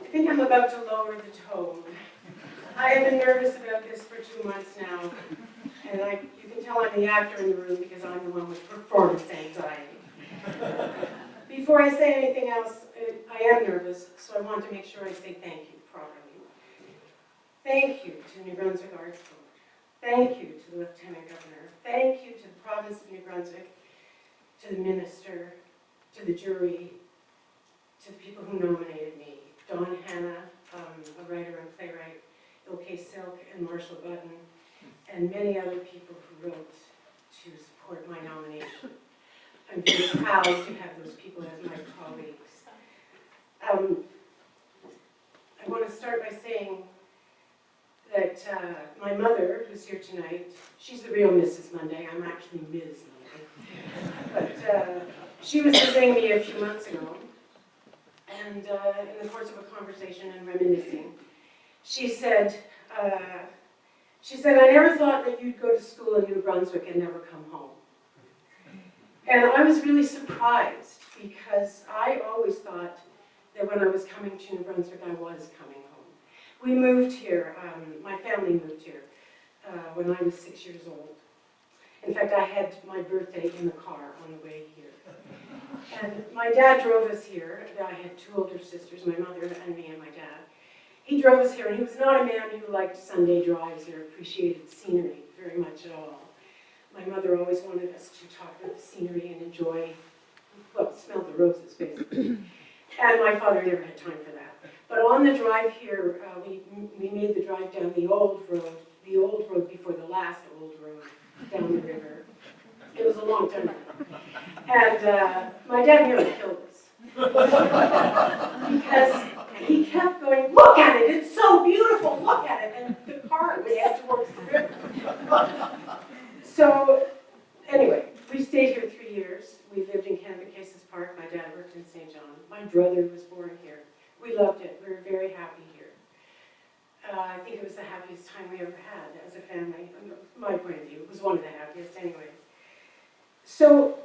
I think I'm about to lower the tone. I have been nervous about this for 2 months now, and you can tell I'm the actor in the room because I'm the one with performance anxiety. Before I say anything else, I am nervous, so I want to make sure I say thank you properly. Thank you to New Brunswick Arts Board. Thank you to the lieutenant-gouverneur. Thank you to the province of New Brunswick, to the minister, to the jury, to the people who nominated me. Dawn Hannah, a writer and playwright, Ilke Silk and Marshall Button, and many other people who wrote to support my nomination. I'm very proud to have those people as my colleagues. I want to start by saying that my mother, who's here tonight, she's the real Mrs. Munday. I'm actually Ms. Munday. But she was visiting me a few months ago, and in the course of a conversation and reminiscing, she said, I never thought that you'd go to school in New Brunswick and never come home. And I was really surprised because I always thought that when I was coming to New Brunswick, I was coming home. We moved here, my family moved here when I was 6 years old. In fact, I had my birthday in the car on the way here. And my dad drove us here. I had 2 older sisters, my mother and me and my dad. He drove us here, and he was not a man who liked Sunday drives or appreciated scenery very much at all. My mother always wanted us to talk about the scenery and enjoy, well, smell the roses, basically. And my father never had time for that. But on the drive here, we made the drive down the old road before the last old road down the river. It was a long time ago. And my dad nearly killed us. Because he kept going, look at it, it's so beautiful, look at it. And the car would head towards the river. So, anyway, we stayed here 3 years. We lived in Canada-Cases Park. My dad worked in St. John. My brother was born here. We loved it. We were very happy here. I think it was the happiest time we ever had as a family. From my point of view, it was one of the happiest anyway. So,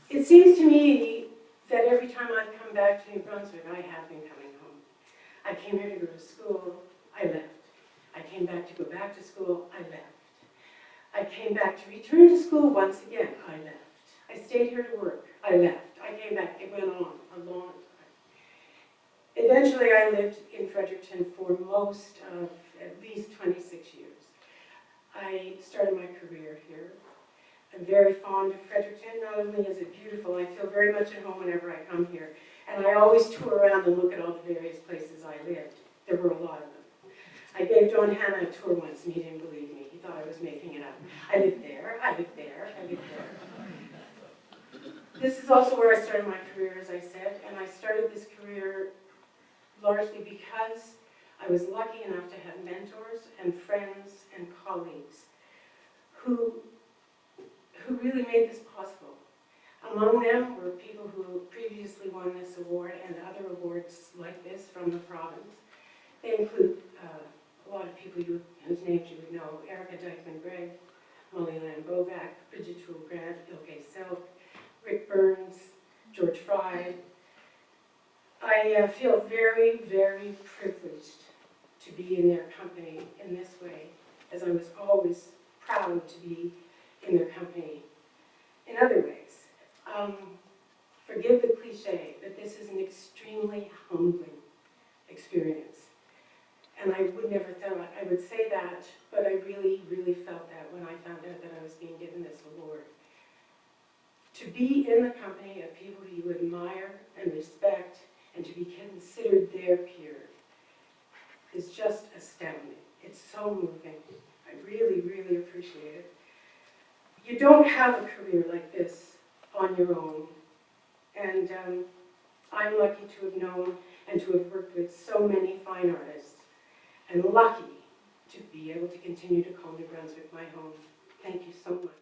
it seems to me that every time I've come back to New Brunswick, I have been coming home. I came here to go to school. I left. I came back to go back to school. I left. I came back to return to school once again. I left. I stayed here to work. I left. I came back. It went on a long time. Eventually, I lived in Fredericton for most of at least 26 years. I started my career here. I'm very fond of Fredericton. Not only is it beautiful, I feel very much at home whenever I come here. And I always tour around and look at all the various places I lived. There were a lot of them. I gave John Hannah a tour once, and he didn't believe me. He thought I was making it up. I lived there, I lived there, I lived there. This is also where I started my career, as I said, and I started this career largely because I was lucky enough to have mentors and friends and colleagues who really made this possible. Among them were people who previously won this award and other awards like this from the province. They include a lot of people whose names you would know: Erica Dykeman-Gregg, Molly Land Bovac, Bridget Toole Grant, Ilke Silk, Rick Burns, George Fry. I feel very, very privileged to be in their company in this way, as I was always proud to be in their company in other ways. Forgive the cliche, but this is an extremely humbling experience. And I would never thought I would say that, but I really, really felt that when I found out that I was being given this award. To be in the company of people who you admire and respect, and to be considered their peer, is just astounding. It's so moving. I really, really appreciate it. You don't have a career like this on your own. And I'm lucky to have known and to have worked with so many fine artists, and lucky to be able to continue to call New Brunswick my home. Thank you so much.